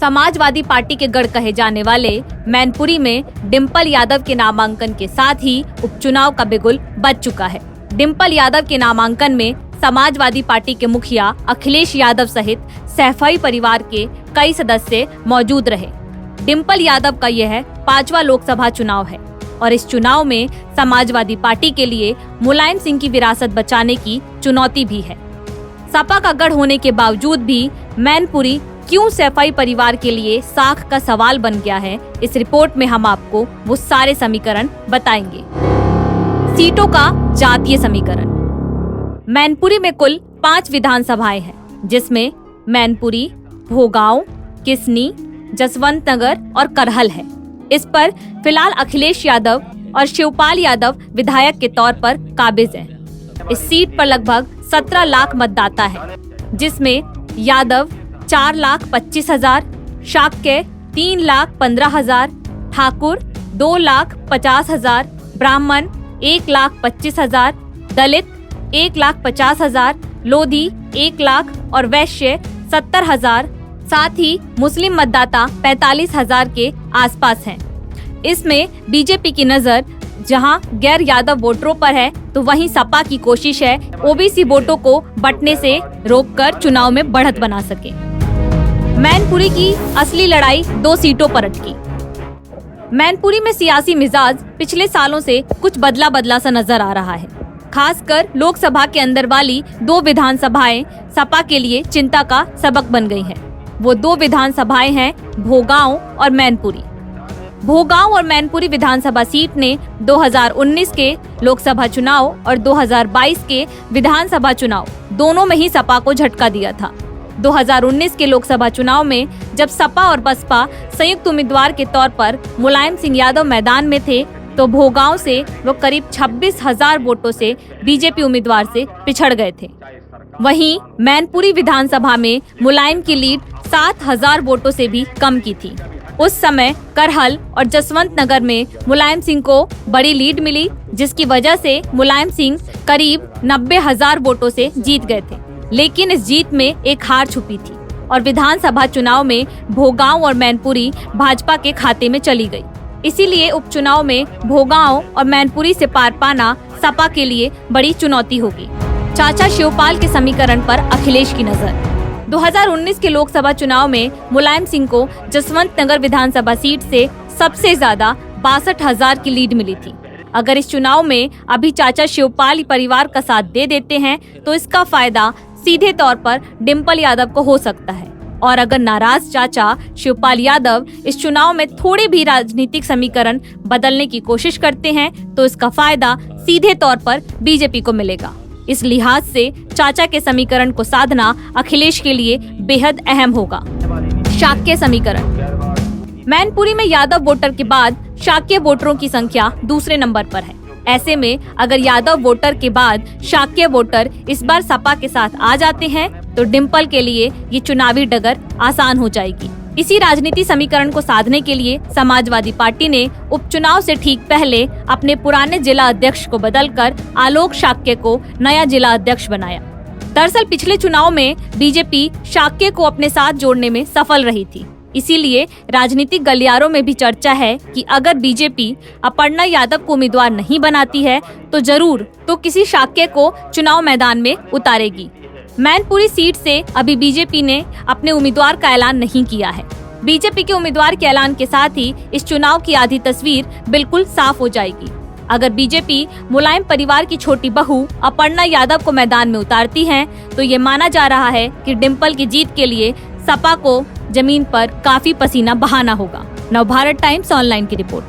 Samajwadi party के गढ़ कहे जाने वाले मैनपुरी में डिंपल यादव के नामांकन के साथ ही उपचुनाव का बिगुल बज चुका है। डिंपल यादव के नामांकन में समाजवादी पार्टी के मुखिया अखिलेश यादव सहित सैफई परिवार के कई सदस्य मौजूद रहे। डिंपल यादव का यह 5वां लोकसभा चुनाव है और इस चुनाव में समाजवादी पार्टी के लिए मुलायम सिंह की विरासत बचाने की चुनौती भी है। सपा का गढ़ होने के बावजूद भी मैनपुरी क्यों सैफई परिवार के लिए साख का सवाल बन गया है, इस रिपोर्ट में हम आपको वो सारे समीकरण बताएंगे। सीटों का जातीय समीकरण। मैनपुरी में कुल 5 विधानसभाएं हैं, जिसमें मैनपुरी, भोगांव, किसनी, जसवंत नगर और करहल है। इस पर फिलहाल अखिलेश यादव और शिवपाल यादव विधायक के तौर पर काबिज हैं। इस सीट पर लगभग 17 लाख मतदाता है, जिसमें यादव 4,25,000, शाक्य 3,15,000, ठाकुर 2,50,000, ब्राह्मण 1,25,000, दलित 1,50,000, लोधी 1 लाख और वैश्य 70,000। साथ ही मुस्लिम मतदाता 45,000 के आसपास हैं। इसमें बीजेपी की नजर जहां गैर यादव वोटरों पर है, तो वहीं सपा की कोशिश है ओबीसी वोटों को बंटने से रोककर चुनाव में बढ़त बना सके। मैनपुरी की असली लड़ाई 2 सीटों पर अटकी। मैनपुरी में सियासी मिजाज पिछले सालों से कुछ बदला बदला सा नजर आ रहा है। खासकर लोकसभा के अंदर वाली 2 विधानसभाएं सपा के लिए चिंता का सबक बन गई हैं। वो 2 विधानसभाएं हैं भोगांव और मैनपुरी। भोगांव और मैनपुरी विधानसभा सीट ने 2019 के लोकसभा चुनाव और 2022 के विधानसभा चुनाव दोनों में ही सपा को झटका दिया था। 2019 के लोकसभा चुनाव में जब सपा और बसपा संयुक्त उम्मीदवार के तौर पर मुलायम सिंह यादव मैदान में थे, तो भोगांव से वो करीब 26,000 वोटों से बीजेपी उम्मीदवार से पिछड़ गए थे। वहीं मैनपुरी विधानसभा में मुलायम की लीड 7,000 वोटों से भी कम की थी। उस समय करहल और जसवंत नगर में मुलायम सिंह को बड़ी लीड मिली, जिसकी वजह से मुलायम सिंह करीब 90,000 वोटों से जीत गए थे। लेकिन इस जीत में एक हार छुपी थी और विधानसभा चुनाव में भोगांव और मैनपुरी भाजपा के खाते में चली गई। इसीलिए उपचुनाव में भोगांव और मैनपुरी से पार पाना सपा के लिए बड़ी चुनौती होगी। चाचा शिवपाल के समीकरण पर अखिलेश की नजर। 2019 के लोकसभा चुनाव में मुलायम सिंह को जसवंत नगर विधानसभा सीट से सबसे ज्यादा 62,000 की लीड मिली थी। अगर इस चुनाव में अभी चाचा शिवपाल परिवार का साथ दे देते हैं, तो इसका फायदा सीधे तौर पर डिंपल यादव को हो सकता है। और अगर नाराज चाचा शिवपाल यादव इस चुनाव में थोड़े भी राजनीतिक समीकरण बदलने की कोशिश करते हैं, तो इसका फायदा सीधे तौर पर बीजेपी को मिलेगा। इस लिहाज से चाचा के समीकरण को साधना अखिलेश के लिए बेहद अहम होगा। शाक्य समीकरण। मैनपुरी में यादव वोटर के बाद शाक्य वोटरों की संख्या दूसरे नंबर पर है। ऐसे में अगर यादव वोटर के बाद शाक्य वोटर इस बार सपा के साथ आ जाते हैं, तो डिंपल के लिए ये चुनावी डगर आसान हो जाएगी। इसी राजनीति समीकरण को साधने के लिए समाजवादी पार्टी ने उपचुनाव से ठीक पहले अपने पुराने जिला अध्यक्ष को बदलकर आलोक शाक्य को नया जिला अध्यक्ष बनाया। दरअसल पिछले चुनाव में बीजेपी शाक्य को अपने साथ जोड़ने में सफल रही थी। इसीलिए राजनीतिक गलियारों में भी चर्चा है कि अगर बीजेपी अपर्णा यादव को उम्मीदवार नहीं बनाती है, तो जरूर तो किसी शाक्य को चुनाव मैदान में उतारेगी। मैनपुरी सीट से अभी बीजेपी ने अपने उम्मीदवार का ऐलान नहीं किया है। बीजेपी के उम्मीदवार के ऐलान के साथ ही इस चुनाव की आधी तस्वीर बिल्कुल साफ हो जाएगी। अगर बीजेपी मुलायम परिवार की छोटी बहू अपर्णा यादव को मैदान में उतारती है, तो ये माना जा रहा है कि डिंपल की जीत के लिए सपा को जमीन पर काफी पसीना बहाना होगा। नवभारत टाइम्स ऑनलाइन की रिपोर्ट।